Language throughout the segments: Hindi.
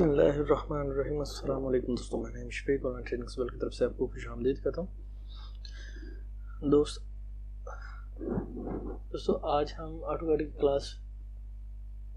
बिस्मिल्लाहिर्रहमानिर्रहीम। अस्सलाम वालेकुम दोस्तों, मैं नाम शफीक और ट्रेनिंग स्कूल की तरफ से आपको खुशामदीद करता हूँ। दोस्तों आज हम ऑटोकैड की क्लास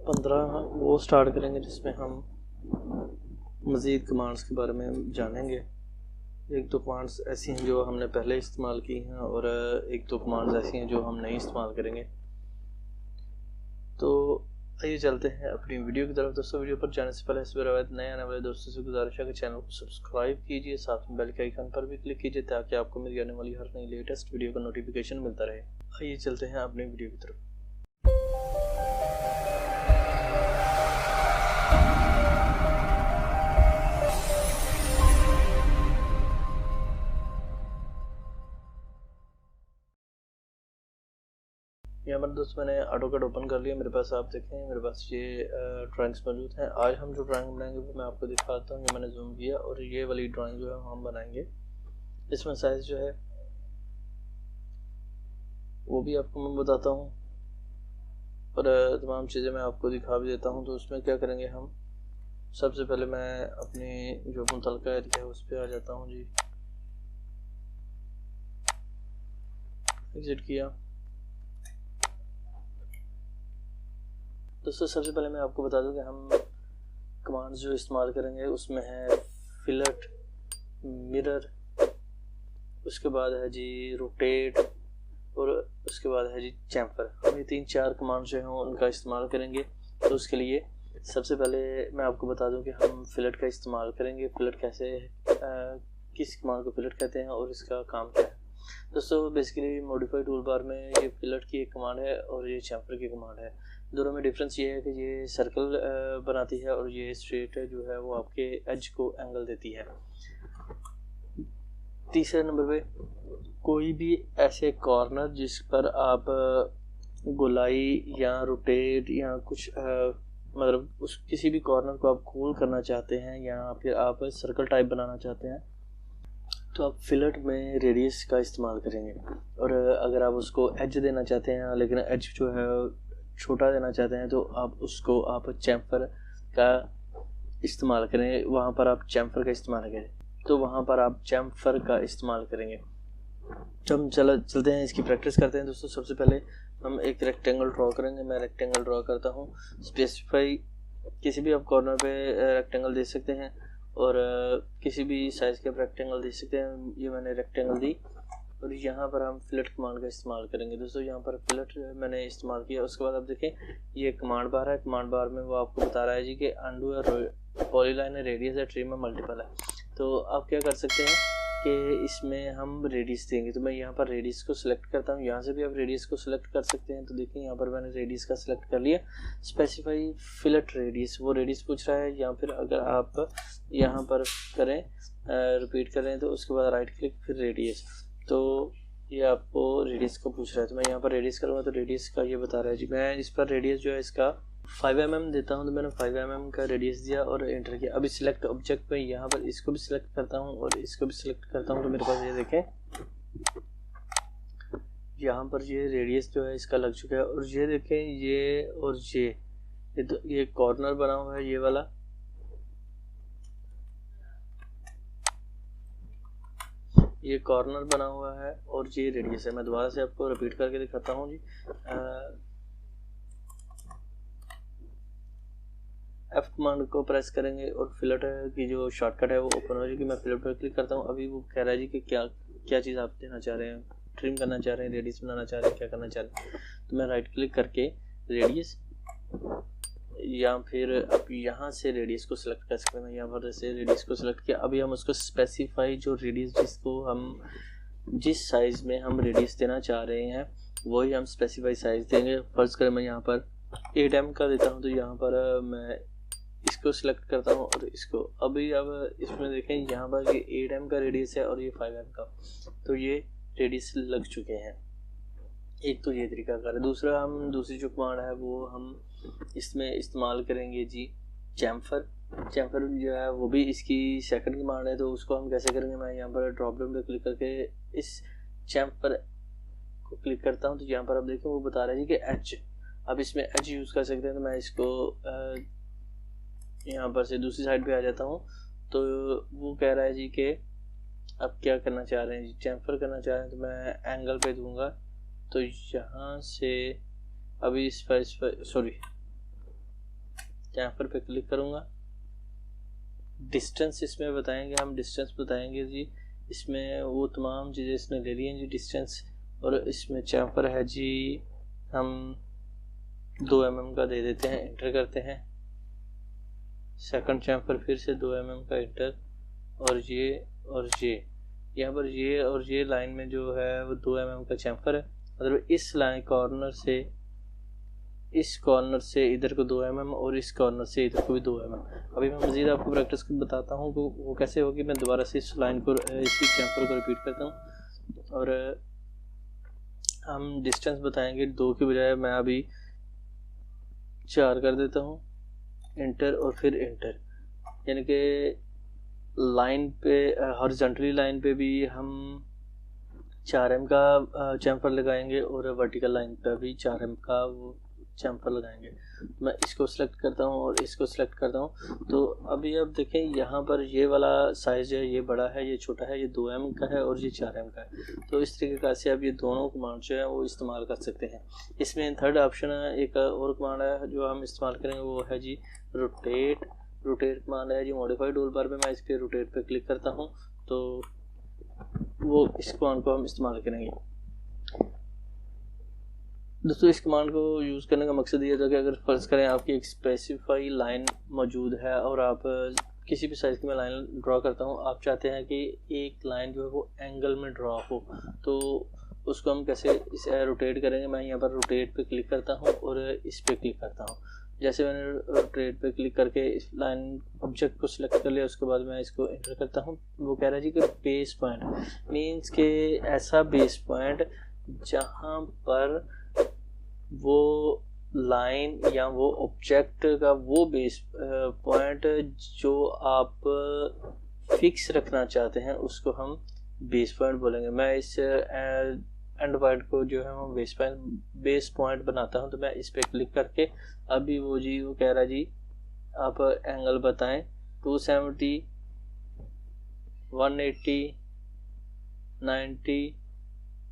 15 वो स्टार्ट करेंगे जिसमें हम मज़ीद कमांड्स के बारे में जानेंगे। एक दो कमांड्स ऐसी हैं जो हमने पहले इस्तेमाल की हैं और एक दो कमांड्स ऐसी हैं जो हम नहीं इस्तेमाल करेंगे। तो आइए चलते हैं अपनी वीडियो की तरफ। दोस्तों वीडियो पर जाने से पहले इस बार नए आने वाले दोस्तों से गुजारिश है कि चैनल को सब्सक्राइब कीजिए, साथ में बेल के आइकन पर भी क्लिक कीजिए ताकि आपको मेरी आने वाली हर नई लेटेस्ट वीडियो का नोटिफिकेशन मिलता रहे। आइए चलते हैं अपनी वीडियो की तरफ। यहाँ पर दोस्तों मैंने ऑटोकैड ओपन कर लिया। मेरे पास आप देखें मेरे पास ये ड्राइंग्स मौजूद हैं। आज हम जो ड्राइंग बनाएंगे वो मैं आपको दिखाता हूँ। ये मैंने जूम किया और ये वाली ड्राइंग जो है हम बनाएंगे। इसमें साइज जो है वो भी आपको मैं बताता हूँ और तमाम चीज़ें मैं आपको दिखा भी देता हूँ। तो उसमें क्या करेंगे हम, सबसे पहले मैं अपनी जो मुतलका एरिया है उस पर आ जाता हूँ जी। एग्जिट किया। दोस्तों सबसे पहले मैं आपको बता दूं कि हम कमांड्स जो इस्तेमाल करेंगे उसमें है फिलट, मिरर, उसके बाद है जी रोटेट और उसके बाद है जी चैम्फर। हम ये 3-4 कमांड्स जो हैं उनका इस्तेमाल करेंगे। तो उसके लिए सबसे पहले मैं आपको बता दूं कि हम फिलट का इस्तेमाल करेंगे। फिलट कैसे किस कमांड को फिलट कहते हैं और इसका काम क्या है। दोस्तों बेसिकली मॉडिफाई टूल बार में ये फिलट की एक कमांड है और ये चैम्फर की कमांड है। दोनों में डिफरेंस ये है कि ये सर्कल बनाती है और ये स्ट्रेट जो है वो आपके एज को एंगल देती है। तीसरे नंबर पे कोई भी ऐसे कॉर्नर जिस पर आप गोलाई या रोटेट या कुछ मतलब उस किसी भी कॉर्नर को आप गोल करना चाहते हैं या फिर आप सर्कल टाइप बनाना चाहते हैं तो आप फिलट में रेडियस का इस्तेमाल करेंगे। और अगर आप उसको एज देना चाहते हैं लेकिन एज जो है छोटा देना चाहते हैं तो आप चैम्फर का इस्तेमाल करें। वहाँ पर आप चैम्फर का इस्तेमाल करें तो वहाँ पर आप चैम्फर का इस्तेमाल करेंगे। हम चलते हैं इसकी प्रैक्टिस करते हैं। दोस्तों सबसे पहले हम एक रेक्टेंगल ड्रॉ करेंगे। मैं रेक्टेंगल ड्रॉ करता हूँ। स्पेसिफाई किसी भी आप कॉर्नर पे रेक्टेंगल दे सकते हैं और किसी भी साइज़ के रेक्टेंगल दे सकते हैं। ये मैंने रेक्टेंगल दी और यहाँ पर हम फिलट कमांड का इस्तेमाल करेंगे। दोस्तों यहाँ पर फिलट मैंने इस्तेमाल किया। उसके बाद आप देखें ये कमांड बार है। कमांड बार में वो आपको बता रहा है जी कि अंडू है, पॉलीलाइन है, रेडियस है, ट्रिम में मल्टीपल है। तो आप क्या कर सकते हैं कि इसमें हम रेडियस देंगे। तो मैं यहाँ पर रेडियस को सिलेक्ट करता हूँ। यहाँ से भी आप रेडियस को सिलेक्ट कर सकते हैं। तो देखिए यहाँ पर मैंने रेडियस का सिलेक्ट कर लिया। स्पेसिफाई फिलट रेडियस, वो रेडियस पूछ रहा है। या फिर अगर आप यहाँ पर करें रिपीट करें तो उसके बाद राइट क्लिक फिर रेडियस, तो ये आपको रेडियस को पूछ रहा है। तो मैं यहाँ पर रेडियस करूँगा तो रेडियस का ये बता रहा है जी। मैं इस पर रेडियस जो है इसका 5 mm देता हूँ। तो मैंने 5 mm का रेडियस दिया और एंटर किया। अभी सिलेक्ट ऑब्जेक्ट पे यहाँ पर इसको भी सिलेक्ट करता हूँ और इसको भी सिलेक्ट करता हूँ। तो मेरे पास ये देखें यहाँ पर ये रेडियस जो है इसका लग चुका है। और ये देखें ये और ये कॉर्नर बना हुआ है, ये वाला ये कॉर्नर बना हुआ है और ये रेडियस है। मैं दोबारा से आपको रिपीट करके दिखाता हूँ जी। F कमांड को प्रेस करेंगे और फिलट की जो शॉर्टकट है वो ओपन हो जाएगी। मैं फिलट पर क्लिक करता हूँ। अभी वो कह रहा है जी कि क्या चीज़ आप देना चाह रहे हैं, ट्रिम करना चाह रहे हैं, रेडियस बनाना चाह रहे हैं, क्या करना चाह रहे हैं। तो मैं राइट क्लिक करके रेडियस या फिर अब यहाँ से रेडियस को सिलेक्ट कर सकते हैं। मैं यहाँ पर से रेडियस को सिलेक्ट किया। अभी हम उसको स्पेसिफाई जो रेडियस जिस साइज़ में हम रेडियस देना चाह रहे हैं वही हम स्पेसिफाई साइज़ देंगे। फर्ज करें मैं यहाँ पर 8 mm का देता हूँ तो यहाँ पर मैं इसको सिलेक्ट करता हूँ और इसको अब इसमें देखें यहाँ पर ये 8 mm का रेडियस है और ये 5 mm का, तो ये रेडियस लग चुके हैं। एक तो ये तरीका कर। दूसरा हम दूसरी जो कमांड है वो हम इसमें इस्तेमाल करेंगे जी चैम्फर। चैम्फर जो है वो भी इसकी सेकंड कमांड है। तो उसको हम कैसे करेंगे, मैं यहाँ पर ड्रॉप डाउन पे क्लिक करके इस चैम्फर को क्लिक करता हूँ। तो यहाँ पर आप देखें वो बता रहा है जी कि एच, अब इसमें एच यूज़ कर सकते हैं। तो मैं इसको यहाँ पर से दूसरी साइड पे आ जाता हूँ। तो वो कह रहा है जी कि अब क्या करना चाह रहे हैं जी, चैम्फर करना चाह रहे हैं, तो मैं एंगल पे दूंगा। तो यहाँ से अभी इस पर सॉरी चैम्फर पे क्लिक करूँगा। डिस्टेंस इसमें बताएंगे, हम डिस्टेंस बताएंगे जी, इसमें वो तमाम चीज़ें इसने ले ली हैं जी डिस्टेंस। और इसमें चैम्फर है जी, हम 2 mm का दे देते हैं, इंटर करते हैं। सेकंड चैम्फर फिर से 2 mm का इंटर, और ये यहाँ पर ये और ये लाइन में जो है वो 2 mm का चैम्फर है। मतलब इस लाइन कॉर्नर से, इस कॉर्नर से इधर को 2 mm और इस कॉर्नर से इधर को भी 2 mm। अभी मैं मज़ीद आपको प्रैक्टिस बताता हूँ वो कैसे होगी। मैं दोबारा से इस लाइन को, इसी चैम्फर को रिपीट करता हूँ, और हम डिस्टेंस बताएंगे 2 की बजाय मैं अभी 4 कर देता हूँ, इंटर और फिर इंटर। यानी कि लाइन पे, हॉरिजॉन्टली लाइन पे भी हम 4 mm का चैम्फर लगाएंगे और वर्टिकल लाइन पे भी 4 mm का वो चैम्फर लगाएंगे। मैं इसको सिलेक्ट करता हूँ और इसको सिलेक्ट करता हूँ। तो अभी आप देखें यहाँ पर ये वाला साइज़ है, ये बड़ा है, ये छोटा है, ये 2 mm का है और ये 4 mm का है। तो इस तरीके से आप ये दोनों कमांड जो है वो इस्तेमाल कर सकते हैं। इसमें थर्ड ऑप्शन है, एक और कमांड है जो हम इस्तेमाल करेंगे, वो है जी रोटेट। रोटेट कमांड है जी मॉडिफाई टूल बार पे, मैं इस पर रोटेट पे क्लिक करता हूँ तो वो इस कमांड को हम इस्तेमाल करेंगे। दोस्तों इस कमांड को यूज़ करने का मकसद ये था कि अगर फ़र्ज़ करें आपकी एक स्पेसिफाई लाइन मौजूद है और आप किसी भी साइज़ की मैं लाइन ड्रॉ करता हूँ, आप चाहते हैं कि एक लाइन जो है वो एंगल में ड्रॉ हो, तो उसको हम कैसे इसे रोटेट करेंगे। मैं यहाँ पर रोटेट पे क्लिक करता हूँ और इस पर क्लिक करता हूँ। जैसे मैंने रोटेट पे क्लिक करके इस लाइन ऑब्जेक्ट को सिलेक्ट कर लिया, उसके बाद मैं इसको एंटर करता हूँ। वो कह रहा है जी कि बेस पॉइंट मीन्स के ऐसा बेस पॉइंट जहाँ पर वो लाइन या वो ऑब्जेक्ट का वो बेस पॉइंट जो आप फिक्स रखना चाहते हैं उसको हम बेस पॉइंट बोलेंगे। मैं इस एंड पॉइंट को जो है वो बेस पॉइंट बनाता हूं। तो मैं इस पर क्लिक करके अभी वो कह रहा है जी आप एंगल बताएं, 270, 180, 90।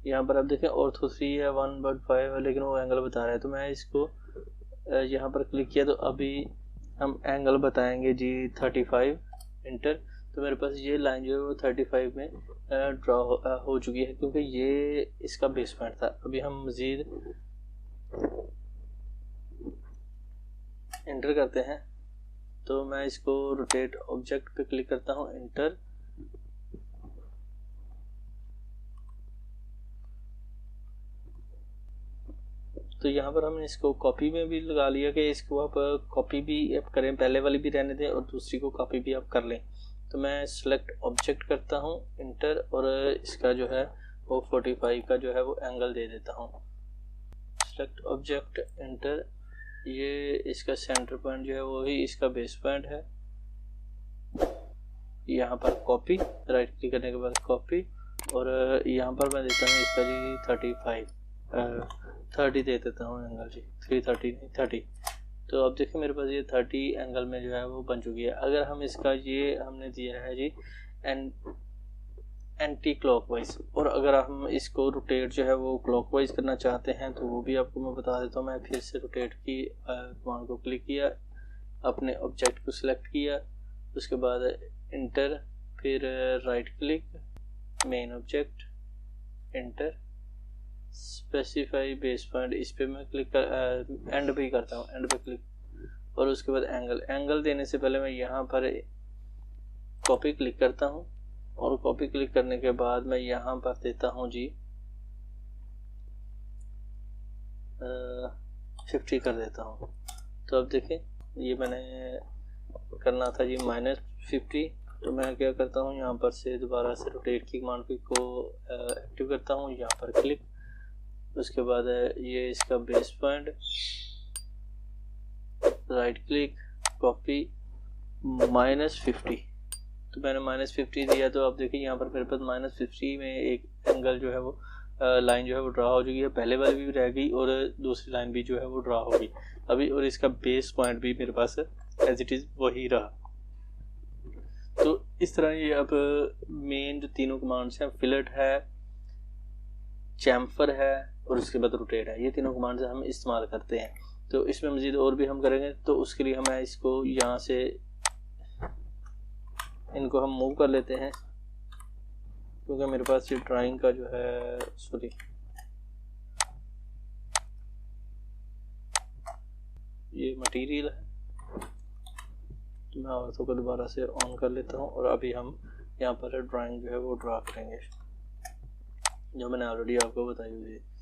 यहाँ पर आप देखें ऑर्थो 3 है, 1/5 है, लेकिन वो एंगल बता रहा है। तो मैं इसको यहाँ पर क्लिक किया तो अभी हम एंगल बताएंगे जी 35, इंटर। तो मेरे पास ये लाइन जो है वो 35 में ड्रॉ हो चुकी है, क्योंकि ये इसका बेस पॉइंट था। अभी हम मज़ीद इंटर करते हैं, तो मैं इसको रोटेट ऑब्जेक्ट पे क्लिक करता हूँ, इंटर। तो यहाँ पर हमने इसको कॉपी में भी लगा लिया कि इसको आप कॉपी भी आप करें, पहले वाली भी रहने दें और दूसरी को कॉपी भी आप कर लें। तो मैं सिलेक्ट ऑब्जेक्ट करता हूँ, इंटर, और इसका जो है वो 45 का जो है वो एंगल दे देता हूँ। सिलेक्ट ऑब्जेक्ट, इंटर, ये इसका सेंटर पॉइंट जो है वो ही इसका बेस पॉइंट है। यहाँ पर कॉपी, राइट क्लिक करने के बाद कॉपी, और यहाँ पर मैं देता हूँ इसका जी 30 दे देता हूँ एंगल जी, 330 नहीं 30। तो अब देखिए मेरे पास ये 30 एंगल में जो है वो बन चुकी है। अगर हम इसका ये हमने दिया है जी एंटी क्लॉकवाइज, और अगर हम इसको रोटेट जो है वो क्लॉकवाइज करना चाहते हैं तो वो भी आपको मैं बता देता हूँ। मैं फिर से रोटेट की कमांड को क्लिक किया, अपने ऑब्जेक्ट को सिलेक्ट किया, उसके बाद इंटर, फिर right click, main object, inter, specify base point, इस पे मैं क्लिक कर एंड भी करता हूँ, एंड पे क्लिक, और उसके बाद एंगल देने से पहले मैं यहाँ पर कॉपी क्लिक करता हूँ, और कॉपी क्लिक करने के बाद मैं यहाँ पर देता हूँ जी 50 कर देता हूँ। तो अब देखें ये मैंने करना था जी -50। तो मैं क्या करता हूँ, यहाँ पर से दोबारा से रोटेट की कमांड को एक्टिव करता हूँ, यहाँ पर क्लिक, उसके बाद ये इसका base point, right click, copy, -50। तो मैंने -50 दिया। तो आप देखिए यहाँ पर मेरे पास -50 में एक एंगल जो है वो लाइन जो है वो ड्रा हो चुकी है। पहले वाली भी रह गई और दूसरी लाइन भी जो है वो ड्रा होगी अभी, और इसका बेस पॉइंट भी मेरे पास एज इट इज़ वही रहा। तो इस तरह ये अब मेन जो तीनों कमांड्स हैं, फिलेट है, चैम्फर है और उसके बाद रोटेट है, ये तीनों कमांड्स हम इस्तेमाल करते हैं। तो इसमें मज़ीद और भी हम करेंगे, तो उसके लिए हमें इसको यहाँ से इनको हम मूव कर लेते हैं, क्योंकि मेरे पास ये ड्राइंग का जो है सॉरी ये मटेरियल है, तो मैं ऑर्थो को दोबारा से ऑन कर लेता हूँ और अभी हम यहाँ पर ड्राइंग जो है वो ड्रा करेंगे जो मैंने ऑलरेडी आपको बताई हुई है।